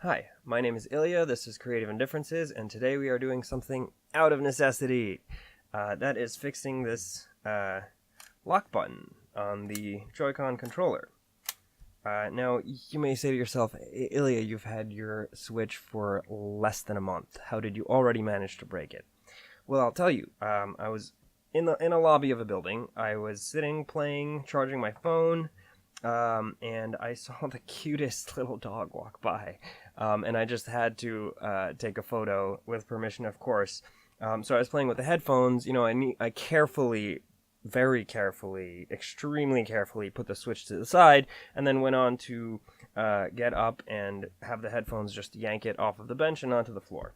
Hi, my name is Ilia, this is Creative Indifferences, and today we are doing something out of necessity. That is fixing this lock button on the Joy-Con controller. Now, you may say to yourself, Ilia, you've had your Switch for less than a month. How did you already manage to break it? Well, I'll tell you. I was in a lobby of a building. I was sitting, playing, charging my phone, and I saw the cutest little dog walk by. And I just had to take a photo with permission, of course. So I was playing with the headphones. You know, I carefully, very carefully, extremely carefully put the Switch to the side, and then went on to get up and have the headphones just yank it off of the bench and onto the floor.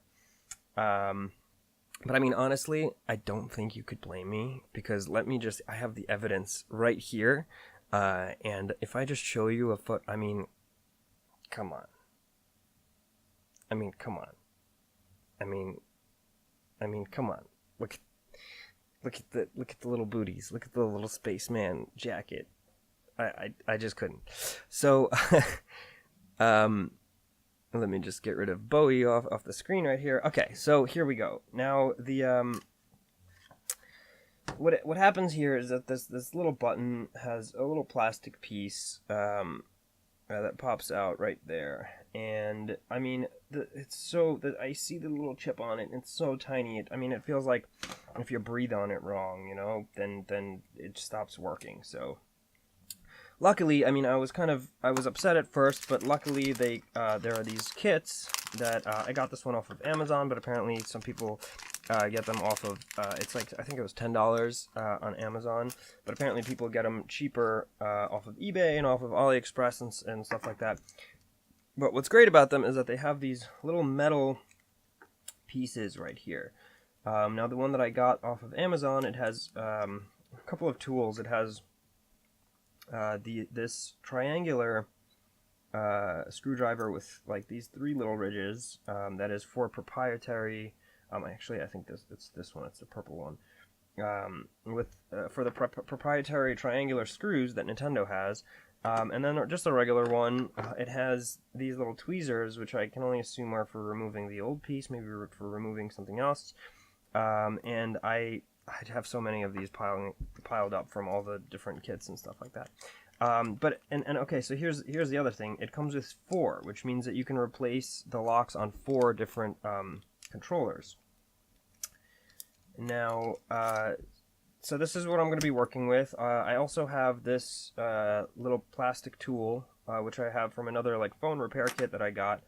But I mean, honestly, I don't think you could blame me, because I have the evidence right here. And if I just show you a foot, I mean, come on. Come on. Come on. Look at the little booties. Look at the little spaceman jacket. I just couldn't. So, let me just get rid of Bowie off the screen right here. Okay, so here we go. Now what happens here is that this little button has a little plastic piece that pops out right there, and I mean it's so that I see the little chip on it. And it's so tiny. It feels like if you breathe on it wrong, you know, then it stops working. So luckily, I was upset at first, but luckily there are these kits that I got this one off of Amazon, but apparently some people get them off of it's like, I think it was $10 on Amazon, but apparently people get them cheaper off of eBay and off of AliExpress and stuff like that. But what's great about them is that they have these little metal pieces right here. Now the one that I got off of Amazon, it has a couple of tools. It has this triangular screwdriver with like these three little ridges that is for proprietary. Actually, I think it's this one. It's the purple one. For the proprietary triangular screws that Nintendo has, and then just a regular one. It has these little tweezers, which I can only assume are for removing the old piece, maybe for removing something else. And I'd have so many of these piled up from all the different kits and stuff like that. But okay, so here's the other thing. It comes with 4, which means that you can replace the locks on 4 different controllers. Now, so this is what I'm going to be working with. I also have this little plastic tool, which I have from another like phone repair kit that I got,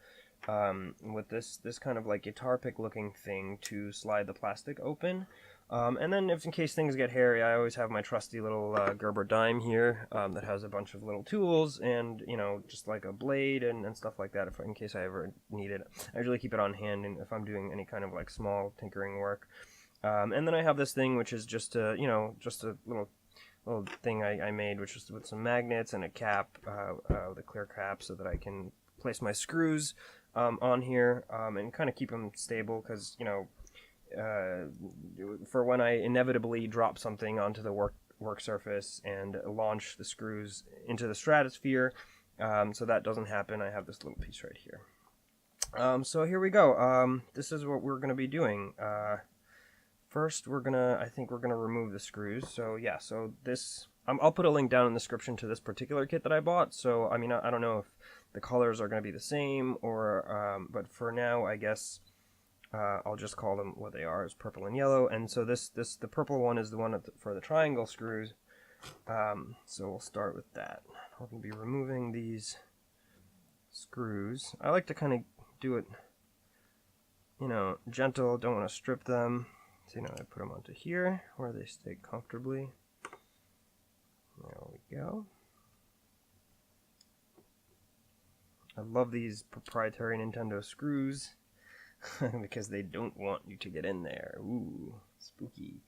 with this kind of like guitar pick looking thing to slide the plastic open. And then in case things get hairy, I always have my trusty little Gerber dime here that has a bunch of little tools and, you know, just like a blade and stuff like that in case I ever need it. I usually keep it on hand if I'm doing any kind of like small tinkering work. And then I have this thing, which is just a little thing I made, which is with some magnets and a cap, the clear cap, so that I can place my screws on here and kind of keep them stable, because, you know, for when I inevitably drop something onto the work surface and launch the screws into the stratosphere, so that doesn't happen, I have this little piece right here. So here we go. This is what we're going to be doing. First, I think we're gonna remove the screws. So yeah, so this, I'll put a link down in the description to this particular kit that I bought. So I mean, I don't know if the colors are gonna be the same or, but for now, I guess I'll just call them what they are, is purple and yellow. And so the purple one is the one for the triangle screws. So we'll start with that. We're gonna be removing these screws. I like to kind of do it, you know, gentle. Don't want to strip them. So, you know, I put them onto here where they stay comfortably. There we go. I love these proprietary Nintendo screws because they don't want you to get in there. Ooh, spooky.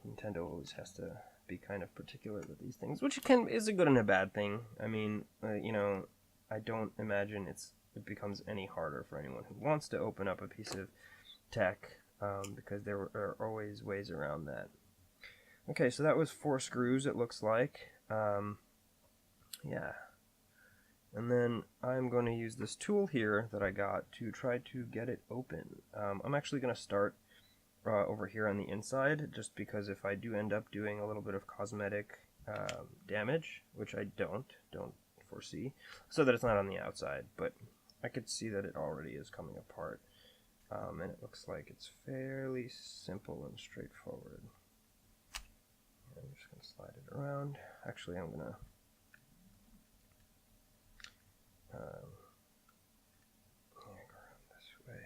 Nintendo always has to be kind of particular with these things, which is a good and a bad thing. I mean, you know, I don't imagine it becomes any harder for anyone who wants to open up a piece of tech. Because there are always ways around that. Okay, so that was 4 screws, it looks like. Yeah. And then I'm going to use this tool here that I got to try to get it open. I'm actually going to start over here on the inside, just because if I do end up doing a little bit of cosmetic damage, which I don't foresee, so that it's not on the outside, but I could see that it already is coming apart. And it looks like it's fairly simple and straightforward. I'm just going to slide it around. Actually, I'm going to go around this way.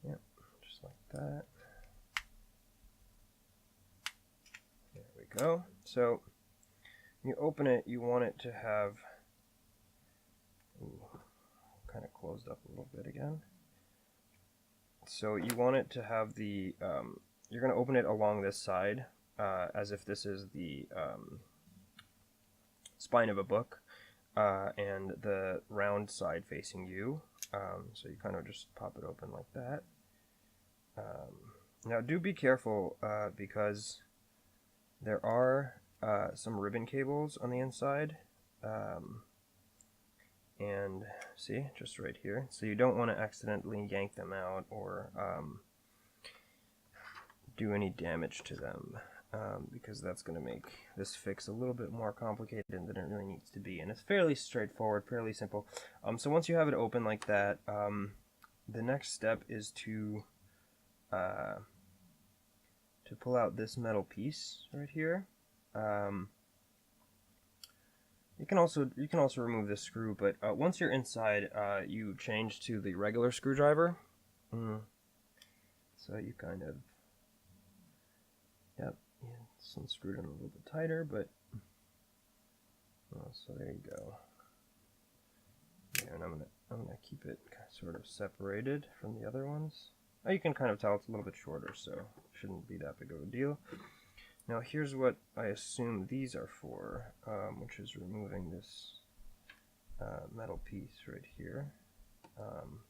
Yep, just like that. There we go. So, you open it, you want it to have, kind of closed up a little bit again. So you want it to have the, you're going to open it along this side, as if this is the spine of a book, and the round side facing you. So you kind of just pop it open like that. Now do be careful, because there are some ribbon cables on the inside, and see, just right here. So you don't want to accidentally yank them out or do any damage to them, because that's going to make this fix a little bit more complicated than it really needs to be. And it's fairly straightforward, fairly simple. So once you have it open like that, the next step is to pull out this metal piece right here. You can also remove this screw, but once you're inside, you change to the regular screwdriver. So you kind of, yep, yeah, it's unscrewed in a little bit tighter, but so there you go. Yeah, and I'm gonna keep it sort of separated from the other ones. You can kind of tell it's a little bit shorter, so it shouldn't be that big of a deal. Now here's what I assume these are for, which is removing this metal piece right here. I'm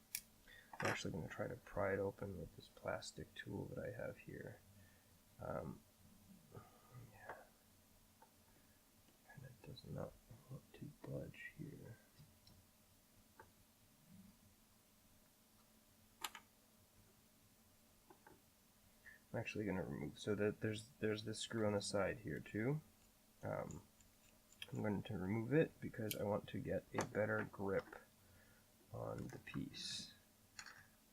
actually going to try to pry it open with this plastic tool that I have here. Yeah. And it does not want to budge here. I'm actually going to remove, so that there's this screw on the side here too. I'm going to remove it because I want to get a better grip on the piece.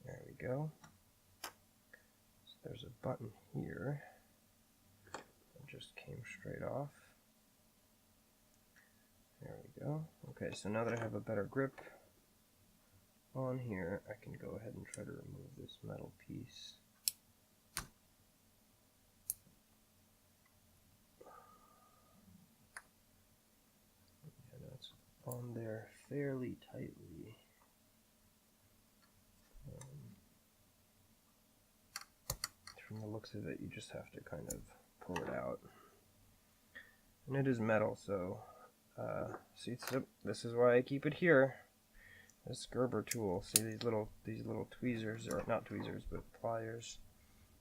There we go. So there's a button here that just came straight off. There we go. Okay, so now that I have a better grip on here, I can go ahead and try to remove this metal piece. On there fairly tightly. From the looks of it, you just have to kind of pull it out. And it is metal, so see, this is why I keep it here. This Gerber tool. See these little tweezers, or not tweezers, but pliers.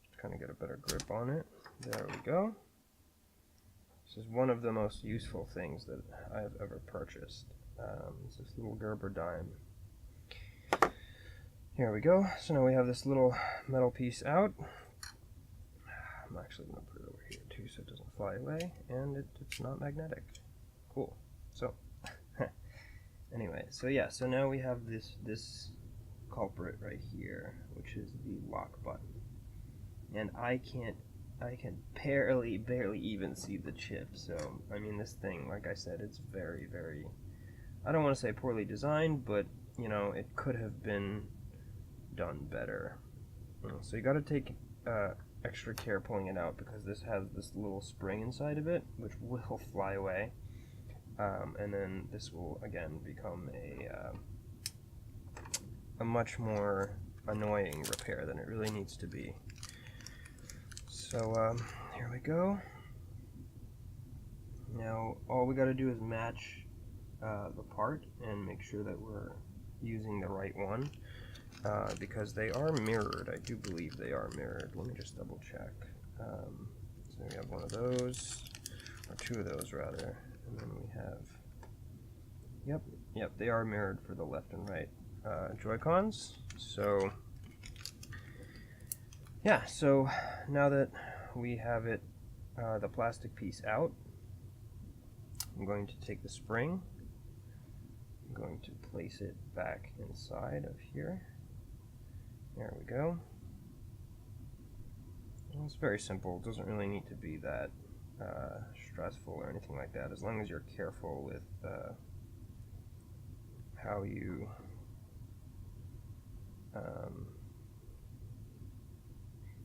Just kind of get a better grip on it. There we go. This is one of the most useful things that I have ever purchased. It's this little Gerber dime. Here we go. So now we have this little metal piece out. I'm actually going to put it over here too so it doesn't fly away. And it's not magnetic. Cool. So, anyway, so yeah, so now we have this culprit right here, which is the lock button. And I can barely even see the chip. So, I mean, this thing, like I said, it's very, very, I don't want to say poorly designed, but, you know, it could have been done better. So you got to take extra care pulling it out, because this has this little spring inside of it, which will fly away. And then this will, again, become a much more annoying repair than it really needs to be. So here we go. Now all we got to do is match the part and make sure that we're using the right one, because they are mirrored. I do believe they are mirrored. Let me just double check. So we have one of those. or 2 of those rather, and then we have, yep, they are mirrored for the left and right Joy-Cons. So yeah, so now that we have it, the plastic piece out, I'm going to take the spring, I'm going to place it back inside of here. There we go. Well, it's very simple. It doesn't really need to be that stressful or anything like that, as long as you're careful with how you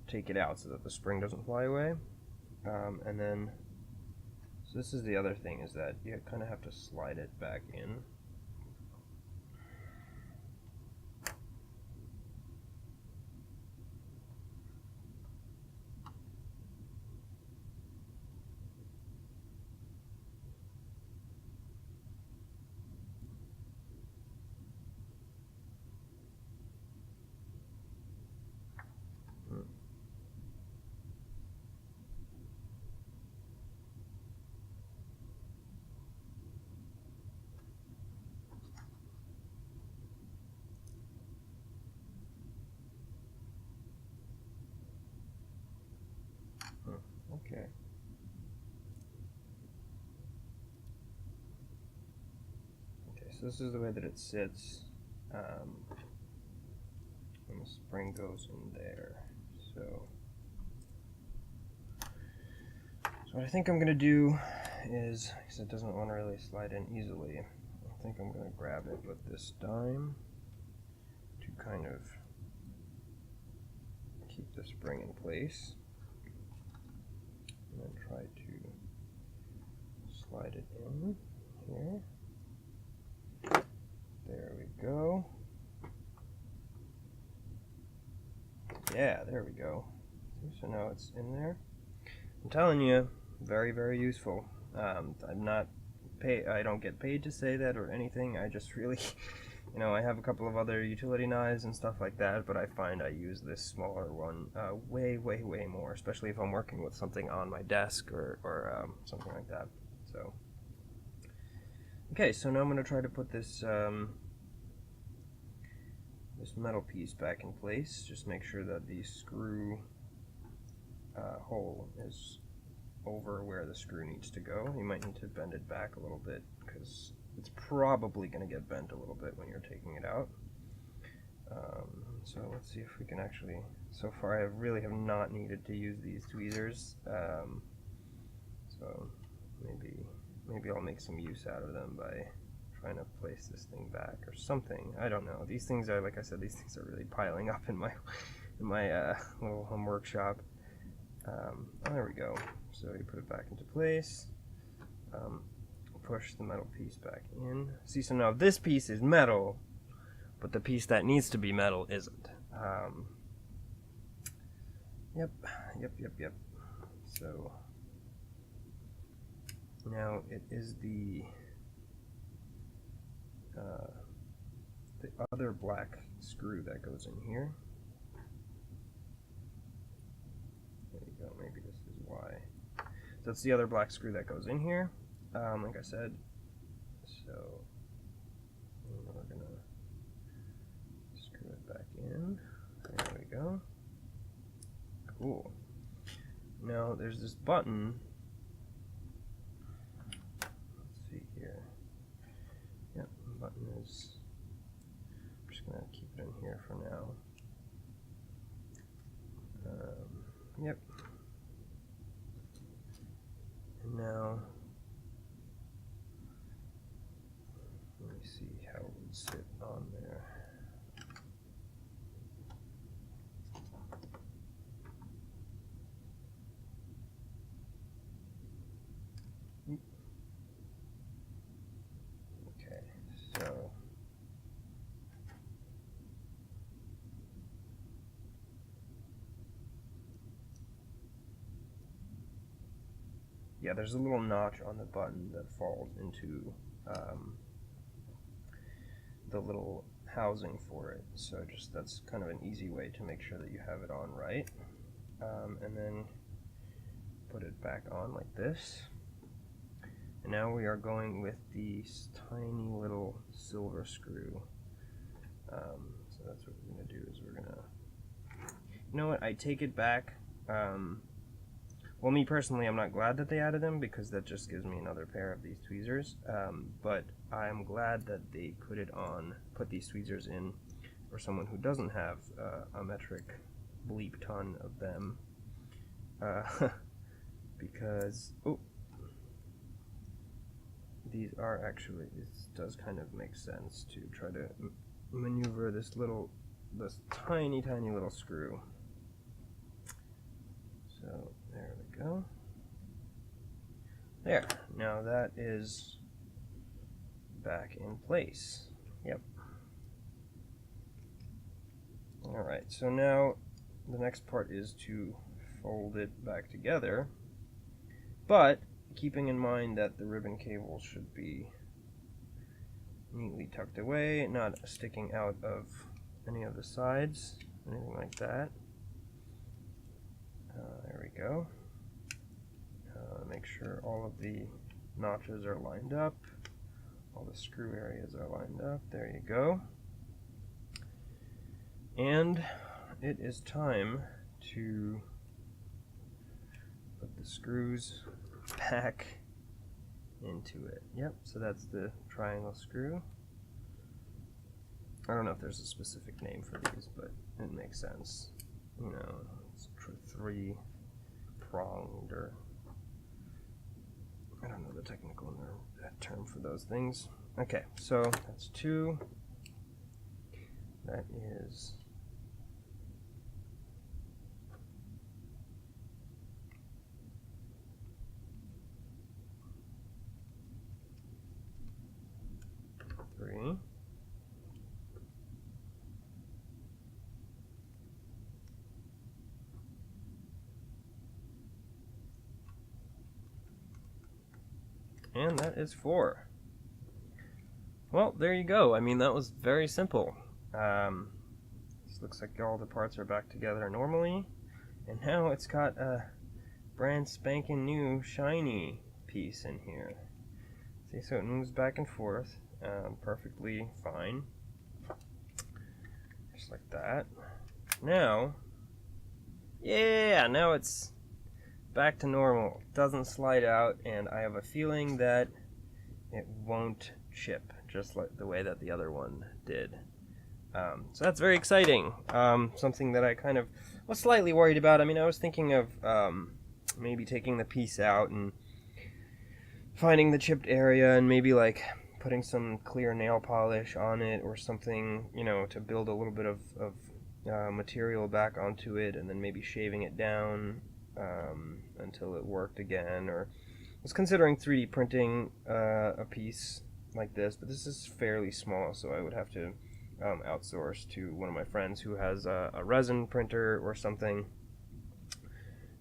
take it out so that the spring doesn't fly away. And then, so this is the other thing, is that you kind of have to slide it back in. Okay. Okay, so this is the way that it sits. And the spring goes in there. So what I think I'm going to do is, because it doesn't want to really slide in easily, I think I'm going to grab it with this dime to kind of keep the spring in place. And then try to slide it in here. There we go. Yeah, there we go. So now it's in there. I'm telling you, very, very useful. I'm not I don't get paid to say that or anything. I just really, I have a couple of other utility knives and stuff like that, but I find I use this smaller one way, way, way more, especially if I'm working with something on my desk or something like that. So, okay, so now I'm going to try to put this this metal piece back in place. Just make sure that the screw hole is over where the screw needs to go. You might need to bend it back a little bit because it's probably going to get bent a little bit when you're taking it out. So let's see if we can actually, so far I really have not needed to use these tweezers, so maybe I'll make some use out of them by trying to place this thing back or something. I don't know. These things are, like I said, these things are really piling up in my little home workshop. Oh, there we go. So you put it back into place. Push the metal piece back in. See, so now this piece is metal, but the piece that needs to be metal isn't. Yep. So now it is the other black screw that goes in here. There you go, maybe this is why. So it's the other black screw that goes in here, like I said. So we're gonna screw it back in. There we go. Cool. Now there's this button. Let's see here. Yep, the button is, I'm just gonna keep it in here for now. Yep. And now, let me see how it would sit on there. Okay, so yeah, there's a little notch on the button that falls into the little housing for it. So just, that's kind of an easy way to make sure that you have it on right. And then put it back on like this. And now we are going with this tiny little silver screw. So that's what we're going to do, is we're going to... You know what, I take it back. Well, me personally, I'm not glad that they added them, because that just gives me another pair of these tweezers. But I'm glad that they put these tweezers in for someone who doesn't have a metric bleep ton of them. Because, these are actually, this does kind of make sense to try to maneuver this tiny little screw. So there we go. There, now that is back in place. Yep. Alright, so now the next part is to fold it back together, but keeping in mind that the ribbon cable should be neatly tucked away, not sticking out of any of the sides, anything like that. There we go. Make sure all of the notches are lined up, all the screw areas are lined up. There you go. And it is time to put the screws back into it. Yep, so that's the triangle screw. I don't know if there's a specific name for these, but it makes sense. You know, it's three-pronged, or I don't know the technical term for those things. Okay, so that's 2. That is... three. And that is 4. Well, there you go. I mean, that was very simple. This looks like all the parts are back together normally. And now it's got a brand spanking new shiny piece in here. See, so it moves back and forth perfectly fine. Just like that. Now, yeah, now it's back to normal. Doesn't slide out, and I have a feeling that it won't chip, just like the way that the other one did. So that's very exciting. Something that I kind of was slightly worried about. I mean, I was thinking of maybe taking the piece out and finding the chipped area and maybe like putting some clear nail polish on it or something, you know, to build a little bit of material back onto it, and then maybe shaving it down until it worked again. Or I was considering 3D printing a piece like this, but this is fairly small, so I would have to outsource to one of my friends who has a resin printer or something.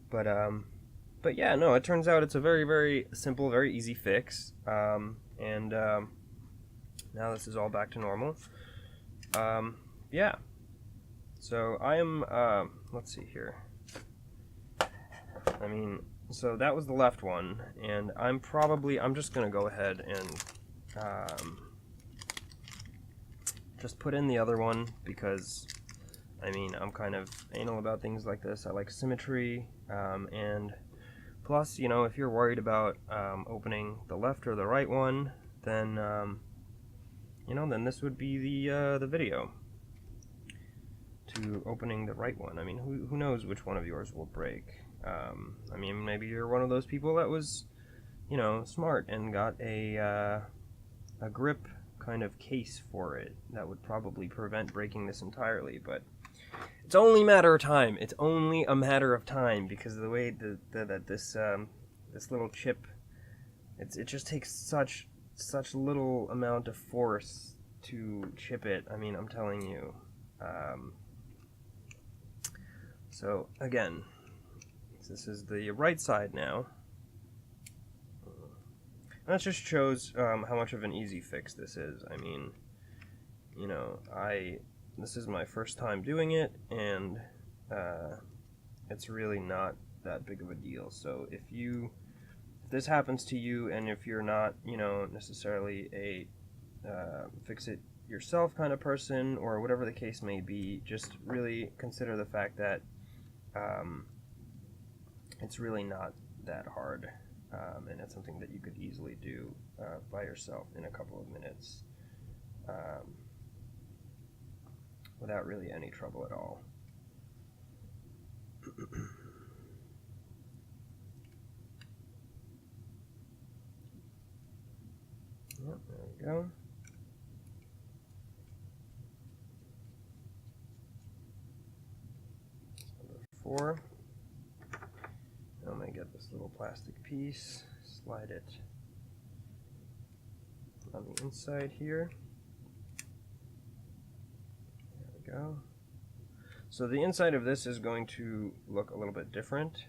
But yeah, no, it turns out it's a very, very simple, very easy fix. And now this is all back to normal. Yeah. So I am, let's see here. I mean, so that was the left one, and I'm just going to go ahead and just put in the other one, because, I mean, I'm kind of anal about things like this. I like symmetry, and plus, you know, if you're worried about opening the left or the right one, then, you know, then this would be the video to opening the right one. I mean, who knows which one of yours will break. I mean, maybe you're one of those people that was, you know, smart and got a grip kind of case for it that would probably prevent breaking this entirely, but it's only a matter of time. It's only a matter of time, because of the way that this little chip, it just takes such little amount of force to chip it. I mean, I'm telling you. So again, this is the right side now. And that just shows how much of an easy fix this is. I mean, you know, this is my first time doing it, and it's really not that big of a deal. So if this happens to you, and if you're not, you know, necessarily a fix it yourself kind of person, or whatever the case may be, just really consider the fact that it's really not that hard, and it's something that you could easily do by yourself in a couple of minutes without really any trouble at all. Yep, there we go. Number 4. I'm going to get this little plastic piece, slide it on the inside here. There we go. So the inside of this is going to look a little bit different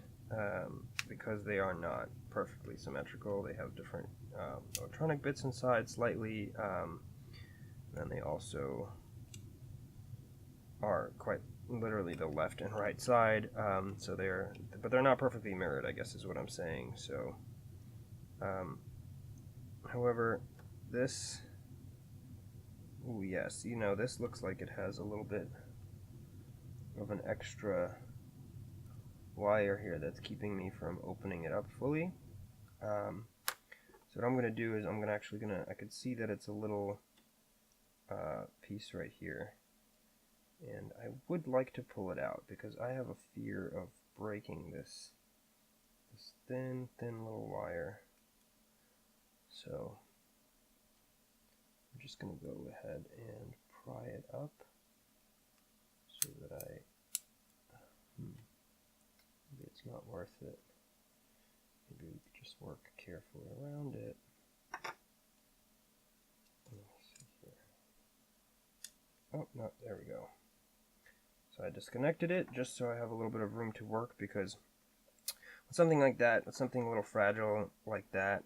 because they are not perfectly symmetrical. They have different electronic bits inside slightly, and they also are quite literally the left and right side, so but they're not perfectly mirrored, I guess is what I'm saying. So however, this, ooh, yes, you know, this looks like it has a little bit of an extra wire here that's keeping me from opening it up fully. So what I'm going to do is I could see that it's a little piece right here, and I would like to pull it out because I have a fear of breaking this thin little wire. So I'm just going to go ahead and pry it up so that maybe it's not worth it. Maybe we could just work carefully around it. Let me see here. Oh, no, there we go. So I disconnected it just so I have a little bit of room to work, because with something like that, with something a little fragile like that,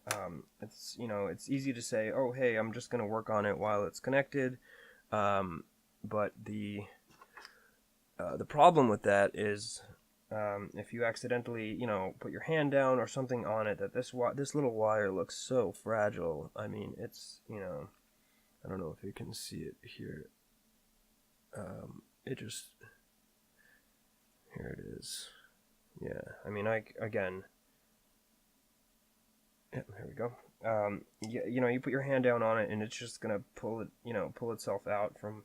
it's, you know, it's easy to say, oh, hey, I'm just going to work on it while it's connected. But the problem with that is if you accidentally, you know, put your hand down or something on it, that this little wire looks so fragile. I mean, it's, you know, I don't know if you can see it here. It just, here it is. Yeah, I mean, again, yeah, there we go. You know, you put your hand down on it and it's just gonna pull it, you know, pull itself out from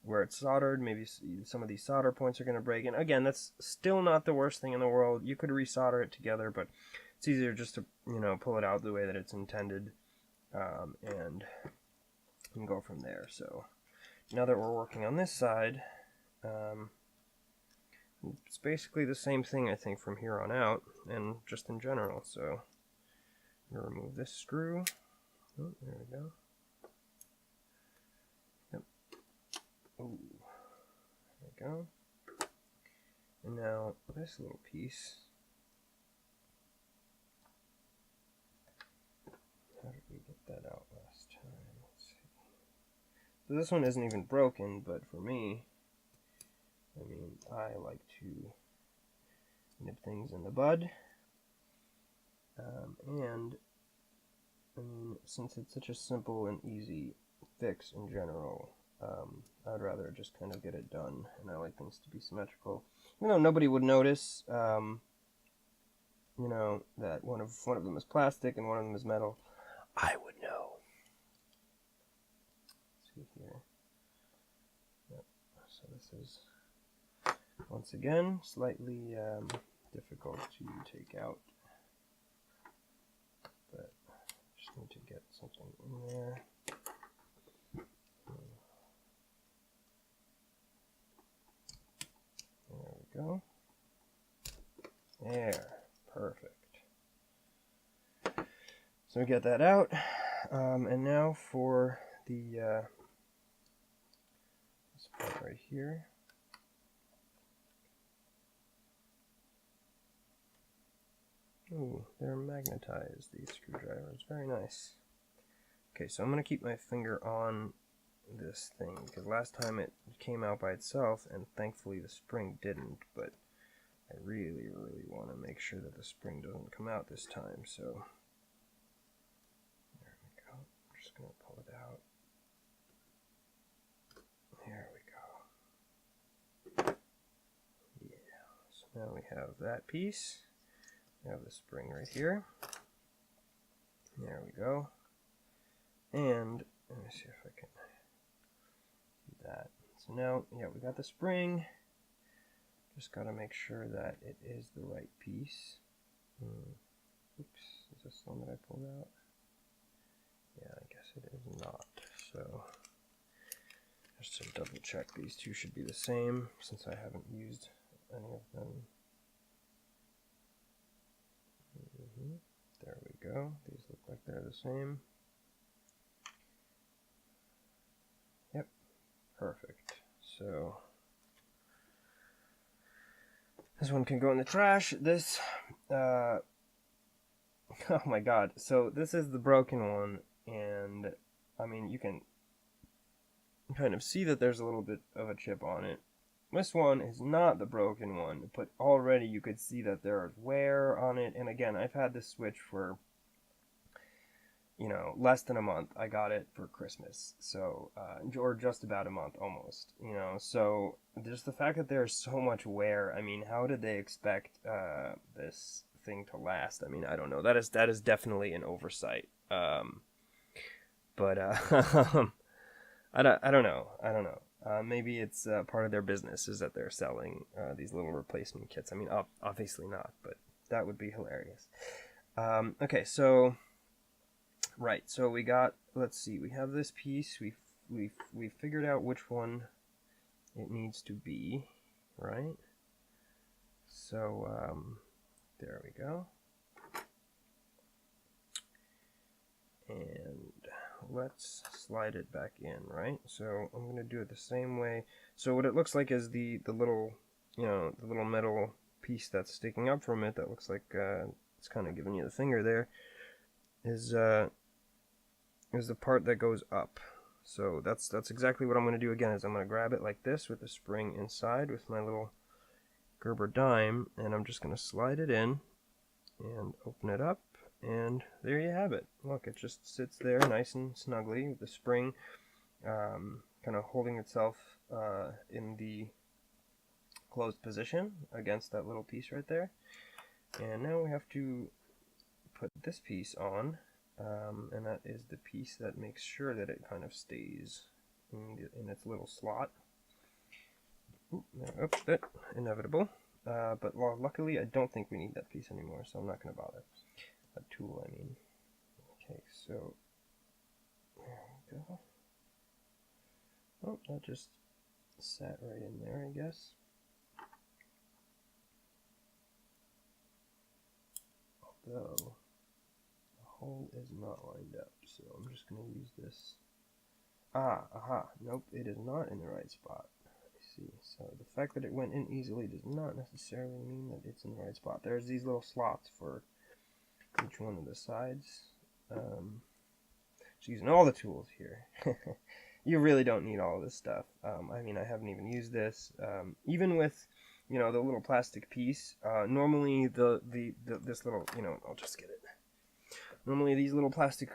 where it's soldered. Maybe some of these solder points are gonna break. And again, that's still not the worst thing in the world. You could resolder it together, but it's easier just to, you know, pull it out the way that it's intended, and go from there. So now that we're working on this side, it's basically the same thing, I think, from here on out, and just in general. So I'm going to remove this screw. Oh, there we go. Yep. Ooh, there we go. And now this little piece. How did we get that out last time? Let's see. So this one isn't even broken, but for me, I mean, I like to nip things in the bud, and I mean, since it's such a simple and easy fix in general, I'd rather just kind of get it done, and I like things to be symmetrical. Even though nobody would notice, you know, that one of them is plastic and one of them is metal, I would know. Let's see here. Yep. So this is, once again, slightly difficult to take out, but just need to get something in there. There we go. There, perfect. So we get that out, and now for the this part right here. Ooh, they're magnetized, these screwdrivers. Very nice. Okay, so I'm going to keep my finger on this thing, because last time it came out by itself, and thankfully the spring didn't, but I really want to make sure that the spring doesn't come out this time, so Now we have that piece. We have the spring right here. There we go. And let me see if I can do that. So now, yeah, we got the spring. Just got to make sure that it is the right piece. Oops, is this the one that I pulled out? Yeah, I guess it is not. So just to double check, these two should be the same since I haven't used any of them. There we go. These look like they're the same. Yep, perfect. So this one can go in the trash. This, oh my god. So this is the broken one, and I mean, you can kind of see that there's a little bit of a chip on it. This one is not the broken one, but already you could see that there is wear on it. And again, I've had this Switch for, you know, less than a month. I got it for Christmas, so or just about a month almost, you know. So just the fact that there's so much wear, I mean, how did they expect this thing to last? I mean, I don't know. That is definitely an oversight. But I don't know. Maybe it's part of their business is that they're selling these little replacement kits. I mean, obviously not, but that would be hilarious. Okay, so right, so we got. Let's see. We have this piece. We figured out which one it needs to be, right? So there we go. And let's slide it back in, right? So I'm going to do it the same way. So what it looks like is the little, you know, the little metal piece that's sticking up from it that looks like it's kind of giving you the finger there is the part that goes up. So that's exactly what I'm going to do again, is I'm going to grab it like this with the spring inside with my little Gerber dime, and I'm just going to slide it in and open it up. And there you have it. Look, it just sits there nice and snugly with the spring kind of holding itself in the closed position against that little piece right there. And now we have to put this piece on, and that is the piece that makes sure that it kind of stays in its little slot. Oops, inevitable. But well, luckily I don't think we need that piece anymore, so I'm not going to bother. A tool, I mean. Okay, so there we go. Oh, that just sat right in there, I guess. Although the hole is not lined up, so I'm just going to use this. Aha, nope, it is not in the right spot. I see. So the fact that it went in easily does not necessarily mean that it's in the right spot. There's these little slots for each one of the sides. Just using all the tools here. You really don't need all of this stuff. I mean, I haven't even used this. Even with, you know, the little plastic piece, normally this little, you know, I'll just get it. Normally these little plastic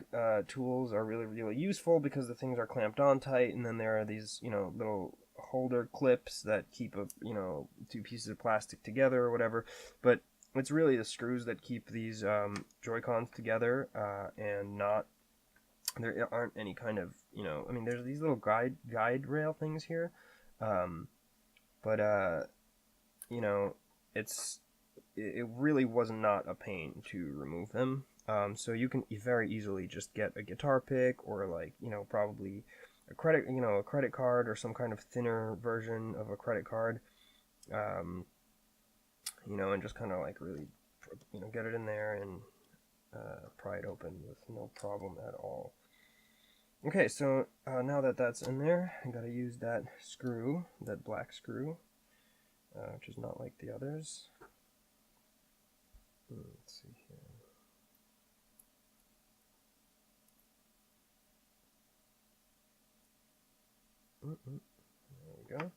tools are really, really useful because the things are clamped on tight, and then there are these, you know, little holder clips that keep you know, two pieces of plastic together or whatever. But it's really the screws that keep these Joy-Cons together, and there aren't any kind of, you know, I mean, there's these little guide rail things here, but you know, it really was not a pain to remove them. So you can very easily just get a guitar pick, or like, you know, probably a credit card or some kind of thinner version of a credit card. You know, and just kind of like really, you know, get it in there and pry it open with no problem at all. Okay, so now that that's in there, I gotta use that screw, that black screw, which is not like the others. Let's see here. There we go.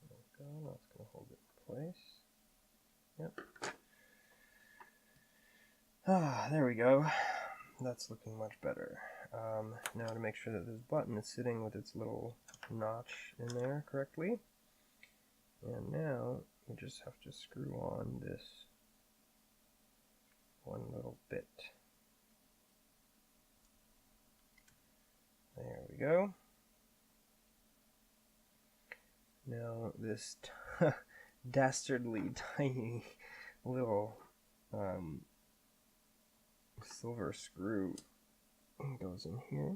Now it's going to hold it in place. Yep. There we go. that's looking much better. Now to make sure that this button is sitting with its little notch in there correctly. And now we just have to screw on this one little bit. There we go. Now this dastardly tiny little silver screw goes in here.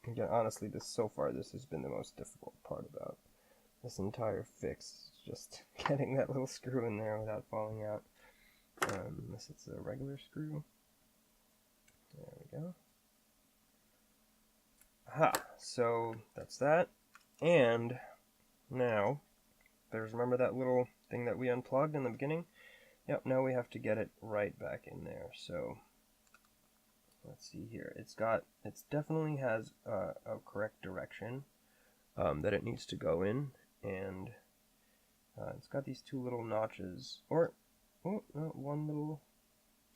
Again, honestly, so far this has been the most difficult part about this entire fix. Just getting that little screw in there without falling out. Unless it's a regular screw. There we go. Aha! So that's that. And now, remember that little thing that we unplugged in the beginning? Yep, now we have to get it right back in there. So let's see here. It definitely has a correct direction that it needs to go in, and it's got these two little notches, one little,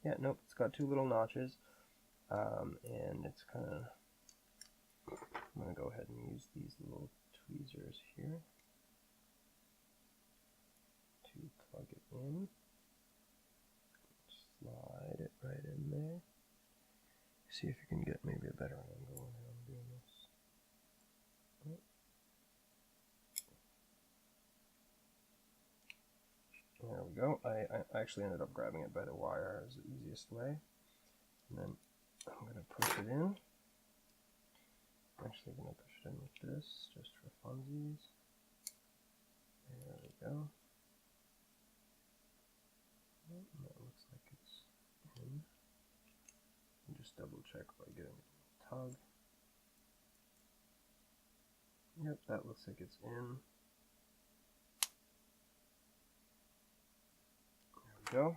yeah, nope, it's got two little notches, and it's kind of, I'm going to go ahead and use these little tweezers here to plug it in. Slide it right in there. See if you can get maybe a better angle when I'm doing this. There we go. I actually ended up grabbing it by the wire as the easiest way. And then I'm going to push it in. I'm actually going to push it in with this, just for funsies. There we go. And that looks like it's in. And just double check by giving it a tug. Yep, that looks like it's in. There we go.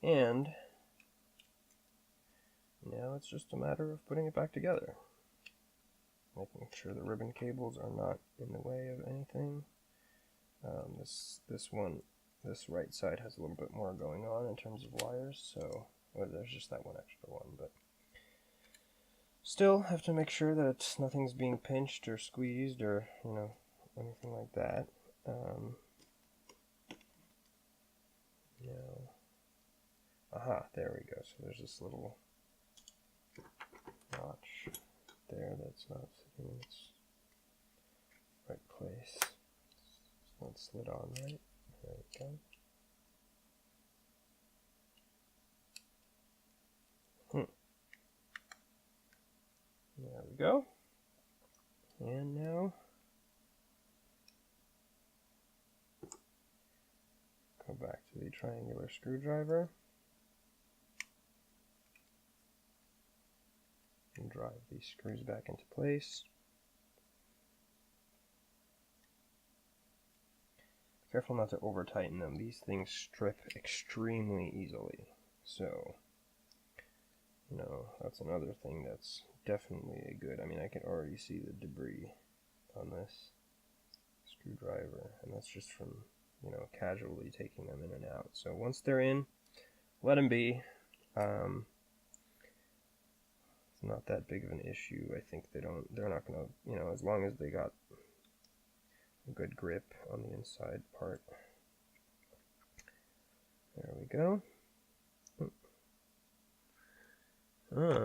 And now it's just a matter of putting it back together. Making sure the ribbon cables are not in the way of anything. This right side has a little bit more going on in terms of wires, so there's just that one extra one, but still have to make sure that nothing's being pinched or squeezed or anything like that. Aha, there we go. So there's this little notch there that's not sitting in its right place. It's not slid on right. There we go. There we go. And now go back to the triangular screwdriver and drive these screws back into place. Careful not to over tighten them. These things strip extremely easily. So, that's another thing that's definitely a good. I mean, I can already see the debris on this screwdriver, and that's just from, casually taking them in and out. So once they're in, let them be. It's not that big of an issue. I think they're not going to, as long as they got a good grip on the inside part. There we go. That's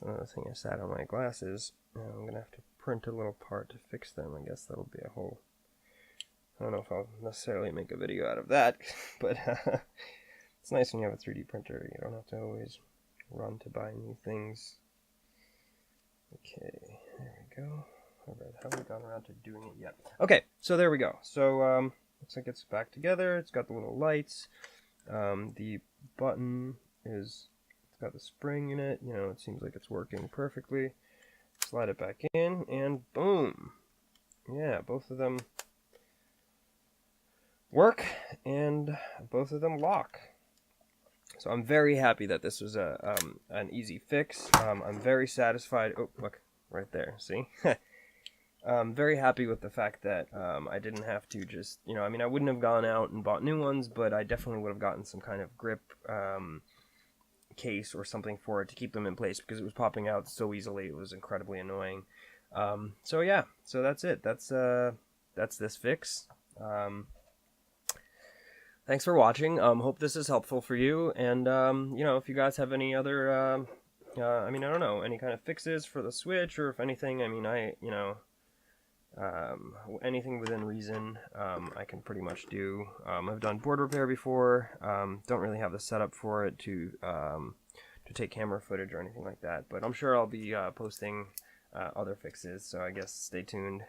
another thing I sat on my glasses. I'm going to have to print a little part to fix them. I guess that'll be a whole... I don't know if I'll necessarily make a video out of that, but it's nice when you have a 3D printer. You don't have to always run to buy new things. Okay, there we go. Alright, haven't we gone around to doing it yet? Okay, so there we go. So, looks like it's back together. It's got the little lights. The button it's got the spring in it. It seems like it's working perfectly. Slide it back in, and boom! Yeah, both of them work, and both of them lock. So I'm very happy that this was an easy fix. I'm very satisfied. Oh, look, right there, see? Very happy with the fact that I didn't have to just, I mean, I wouldn't have gone out and bought new ones, but I definitely would have gotten some kind of grip case or something for it to keep them in place, because it was popping out so easily. It was incredibly annoying. So yeah, so that's it. That's this fix. Thanks for watching. Hope this is helpful for you. And if you guys have any other, I mean, I don't know, any kind of fixes for the Switch, or if anything, I mean, anything within reason, I can pretty much do. I've done board repair before. Don't really have the setup for it to take camera footage or anything like that, but I'm sure I'll be posting other fixes, so I guess stay tuned.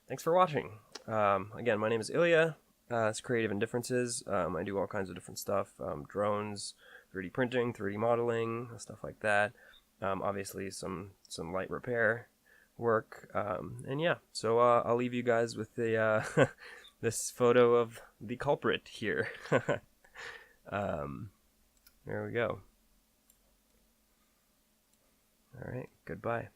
Thanks for watching. Again, my name is Ilia. It's Creative Indifferences. I do all kinds of different stuff, drones, 3D printing, 3D modeling, stuff like that. Obviously some light repair work, and yeah, so I'll leave you guys with the this photo of the culprit here. There we go. All right, goodbye.